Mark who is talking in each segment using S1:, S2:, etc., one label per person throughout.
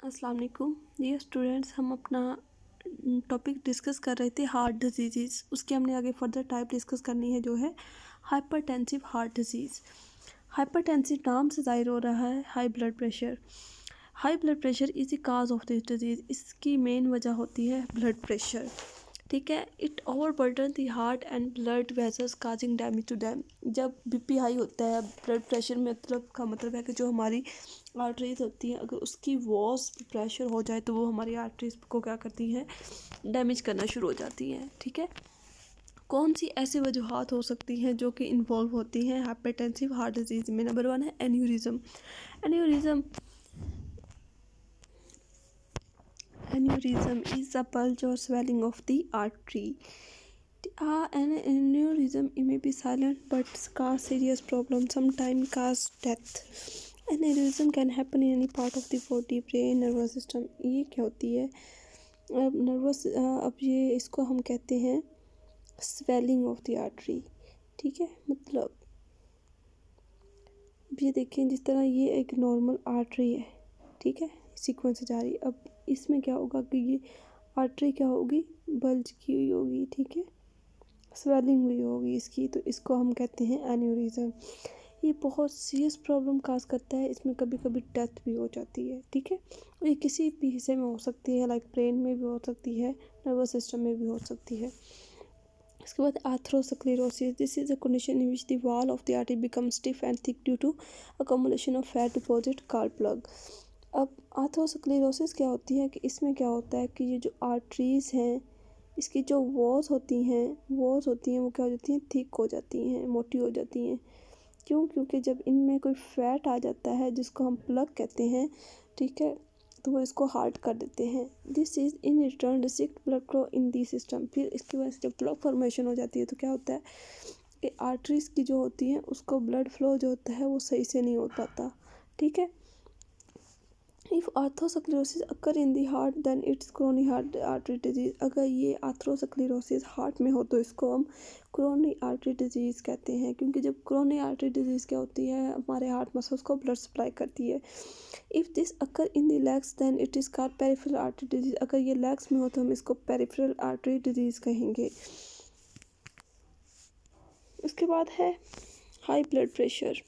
S1: अस्सलाम वालेकुम dear students. हम अपना टॉपिक डिस्कस कर रहे थे हार्ट डिजीज़। उसके हमने आगे फर्दर टाइप डिस्कस करनी है जो है हाइपरटेंसिव हार्ट डिजीज़। हाइपरटेंसिव नाम से ज़ाहिर हो रहा है high blood pressure. High blood pressure is the cause of this disease. इसकी मेन वजह होती है ब्लड प्रेशर। ठीक है, it overburden the heart and blood vessels causing damage to them. जब बीपी हाई होता है, ब्लड प्रेशर मतलब का मतलब है कि जो हमारी आर्टरीज होती हैं, अगर उसकी वॉल्स प्रेशर हो जाए तो वो हमारी आर्टरीज को क्या करती हैं, डैमेज करना शुरू हो जाती हैं। ठीक है, कौन सी ऐसी वजूहत हो सकती हैं जो कि इन्वॉल्व होती हैं हाइपरटेंसिव हार्ट डिजीज़ में? नंबर 1 है aneurysm. Aneurysm Aneurysm is the bulge or swelling of the artery. An aneurysm may be silent but cause serious problems, sometimes cause death. Aneurysm can happen in any part of the body, brain, nervous system. ये क्या होती है? अब ये इसको हम कहते हैं swelling of the artery. ठीक है, मतलब ये देखें, जिस तरह ये एक नॉर्मल आर्टरी है, ठीक है, सीक्वेंस से जा रही है। अब इसमें क्या होगा कि ये आर्टरी क्या होगी, बल्ज की हुई होगी, ठीक है, स्वेलिंग हुई होगी इसकी, तो इसको हम कहते हैं एन्यूरिज्म। ये बहुत सीरियस प्रॉब्लम काज करता है, इसमें कभी कभी डेथ भी हो जाती है। ठीक है, ये किसी भी हिस्से में हो सकती है, लाइक ब्रेन में भी हो सकती है, नर्वस सिस्टम में भी हो सकती है। इसके बाद atherosclerosis. This is a condition in which the wall of the artery become stiff and thick due to accumulation of fat deposit called plug. अब आथरोस्क्लेरोसिस क्या होती है कि इसमें क्या होता है कि ये जो आर्टरीज हैं, इसकी जो वॉल्स होती हैं वो क्या हो जाती हैं, थिक हो जाती हैं, मोटी हो जाती हैं। क्यों? क्योंकि जब इनमें कोई फैट आ जाता है जिसको हम प्लग कहते हैं, ठीक है, तो वो इसको हार्ड कर देते हैं। This is in return restrict blood flow in the system. फिर इसकी वजह से जब प्लग फॉर्मेशन हो जाती है तो क्या होता है कि आर्टरीज की जो होती हैं उसको ब्लड फ्लो जो होता है वो सही से नहीं हो पाता। ठीक है, if atherosclerosis occur in the heart then it's chronic heart artery disease. अगर ये आर्थरोस्क्लेरोसिस हार्ट में हो तो इसको हम क्रोनिक आर्टरी डिजीज़ कहते हैं, क्योंकि जब क्रोनिक आर्टरी डिजीज़ क्या होती है, हमारे हार्ट मसल्स को ब्लड सप्लाई करती है। If this occur in the legs then it is called peripheral artery disease. अगर ये लेग्स में हो तो हम इसको पेरिफेरल आर्टरी डिजीज़ कहेंगे। उसके बाद है high blood pressure.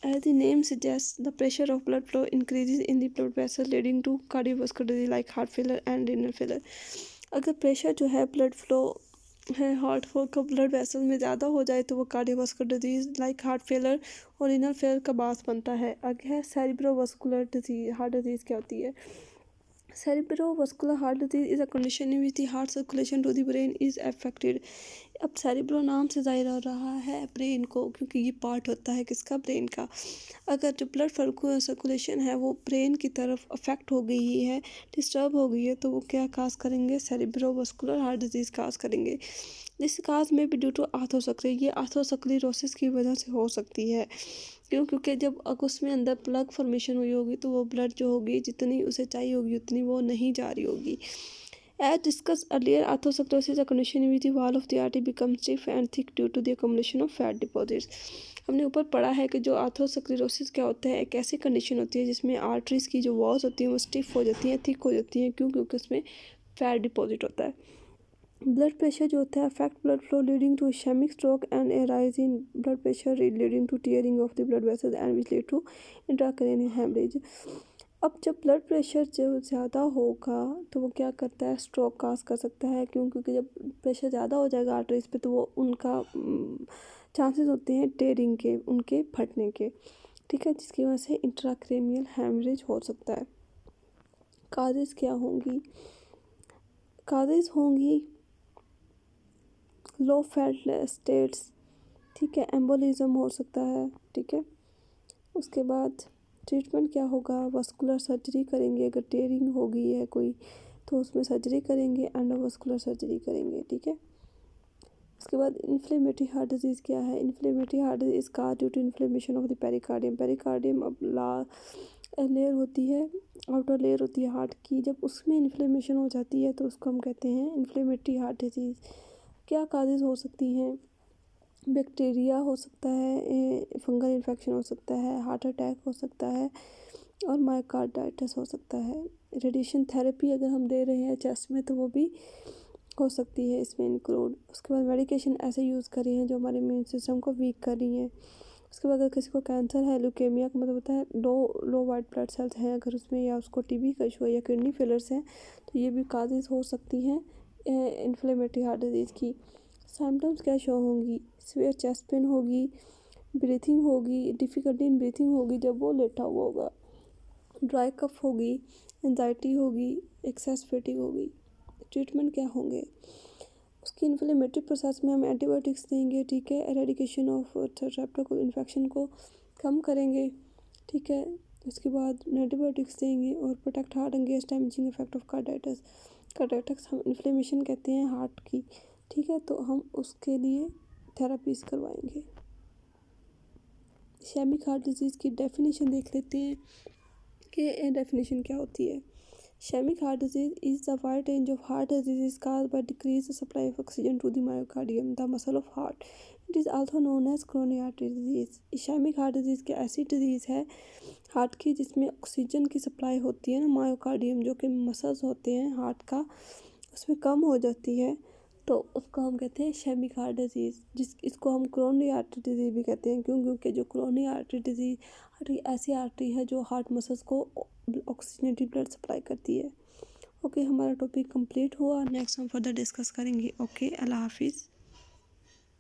S1: As the name suggests, the pressure of blood flow increases in the blood vessels leading to cardiovascular disease like heart failure and renal failure. अगर प्रेशर जो है blood flow है heart flow का blood vessel में ज़्यादा हो जाए तो वो cardiovascular disease like heart failure और रीनल फेलर का बास बनता है। आगे है सेरिब्रोवास्कुलर डिजीज़। हार्ट डिजीज़ क्या होती है? Cerebrovascular heart disease is a condition in which the heart circulation to the brain is affected. अब सेरिब्रो नाम से ज़ाहिर हो रहा है ब्रेन को, क्योंकि ये पार्ट होता है किसका, ब्रेन का। अगर जो ब्लड सर्कुलेशन है वो ब्रेन की तरफ अफेक्ट हो गई है, डिस्टर्ब हो गई है, तो वो क्या काज करेंगे, सेरिब्रोवास्कुलर हार्ट डिजीज़ काज करेंगे। दिस काज में भी ड्यू टू आर्थरोस्क्लेरोसिस। ये आर्थरोस्क्लेरोसिस की वजह से हो सकती है। क्यों? क्योंकि जब उसमें अंदर प्लग फॉर्मेशन हुई होगी तो वो ब्लड जो होगी जितनी उसे चाहिए होगी उतनी वो नहीं जा रही होगी। As discussed earlier, atherosclerosis is a condition in which the wall of the artery becomes stiff and thick due to the accumulation of fat deposits. हमने ऊपर पढ़ा है कि जो आर्थरोस्क्लेरोसिस क्या होता है, एक ऐसी कंडीशन होती है जिसमें आर्टरीज की जो वॉल्स होती हैं वो स्टिफ हो जाती हैं, थिक हो जाती हैं। क्यों? क्योंकि उसमें फैट डिपॉजिट होता है। ब्लड प्रेशर जो होता है affect blood flow leading to ischaemic stroke and a rise in blood pressure leading to tearing of the blood vessels and which lead to intracranial haemorrhage. अब जब ब्लड प्रेशर जो ज़्यादा होगा तो वो क्या करता है, स्ट्रोक काज कर सकता है। क्यों? क्योंकि जब प्रेशर ज़्यादा हो जाएगा आर्टरीज पे तो वो उनका चांसेस होते हैं टेयरिंग के, उनके फटने के। ठीक है, जिसकी वजह से इंट्राक्रैनियल हेमरेज हो सकता है। काजेज़ क्या होंगी? काजेज़ होंगी लो फैट स्टेट्स, ठीक है, एम्बोलिज्म हो सकता है। ठीक है, उसके बाद ट्रीटमेंट क्या होगा, वस्कुलर सर्जरी करेंगे। अगर टेयरिंग हो गई है कोई तो उसमें सर्जरी करेंगे, एंडोवस्कुलर सर्जरी करेंगे। ठीक है, उसके बाद इन्फ्लेमेटरी हार्ट डिजीज़ क्या है? इन्फ्लेमेटरी हार्ट डिजीज़ का due to inflammation of the pericardium. Pericardium अब लेयर होती है, आउटर लेयर होती है हार्ट की, जब उसमें इन्फ्लेमेशन हो जाती है तो उसको हम कहते हैं इन्फ्लेमेटरी हार्ट डिजीज़। क्या काजेज़ हो सकती हैं? बैक्टीरिया हो सकता है, फंगल इन्फेक्शन हो सकता है, हार्ट अटैक हो सकता है, और मायोकार्डाइटिस हो सकता है। रेडिएशन थेरेपी अगर हम दे रहे हैं चेस्ट में तो वो भी हो सकती है इसमें इंक्लूड। उसके बाद मेडिकेशन ऐसे यूज़ करी हैं जो हमारे इम्यून सिस्टम को वीक कर रही हैं। उसके बाद अगर किसी को कैंसर है, ल्यूकेमिया का मतलब होता है लो वाइट ब्लड सेल्स हैं अगर उसमें, या उसको टीबी का इशू है या किडनी फेलर्स हैं, तो ये भी काजेज़ हो सकती हैं इन्फ्लेमेटरी हार्ट डिजीज़ की। सिम्टम्स क्या शो होंगी? सीवियर चेस्ट पेन होगी, ब्रीथिंग होगी, डिफ़िकल्टी इन ब्रीथिंग होगी जब वो लेटा हुआ होगा, ड्राई कफ होगी, एंजाइटी होगी, एक्सेस फटीग होगी। ट्रीटमेंट क्या होंगे? उसकी इन्फ्लेमेटरी प्रोसेस में हम एंटीबायोटिक्स देंगे, ठीक है, एरेडिकेशन ऑफ स्ट्रेप्टोकोकल इन्फेक्शन को कम करेंगे, ठीक है। उसके बाद एंटीबायोटिक्स देंगे और protect heart against damaging effect of carditis. Carditis हम इन्फ्लेमेशन कहते हैं हार्ट की, ठीक है, तो हम उसके लिए थेरापीज करवाएंगे। इश्केमिक हार्ट डिजीज़ की डेफिनेशन देख लेते हैं कि डेफिनेशन क्या होती है। Ischemic heart disease is the wide range of heart diseases caused by decreased supply of oxygen to the myocardium, the muscle of heart. It is also known as coronary artery disease. Ischemic heart disease की ऐसी disease है heart की जिसमें oxygen की supply होती है ना, myocardium जो कि मसल्स होते हैं हार्ट का, उसमें कम हो जाती है, तो उसको हम कहते हैं इश्केमिक हार्ट डिजीज़। इसको हम कोरोनरी आर्टरी डिजीज़ भी कहते हैं, क्योंकि जो कोरोनरी आर्टरी डिजीज़ ऐसी आर्टरी है जो हार्ट मसल्स को ऑक्सीजनेटेड ब्लड सप्लाई करती है। ओके, हमारा टॉपिक कंप्लीट हुआ। नेक्स्ट हम फर्दर डिस्कस करेंगे। ओके, अल्लाह हाफिज़।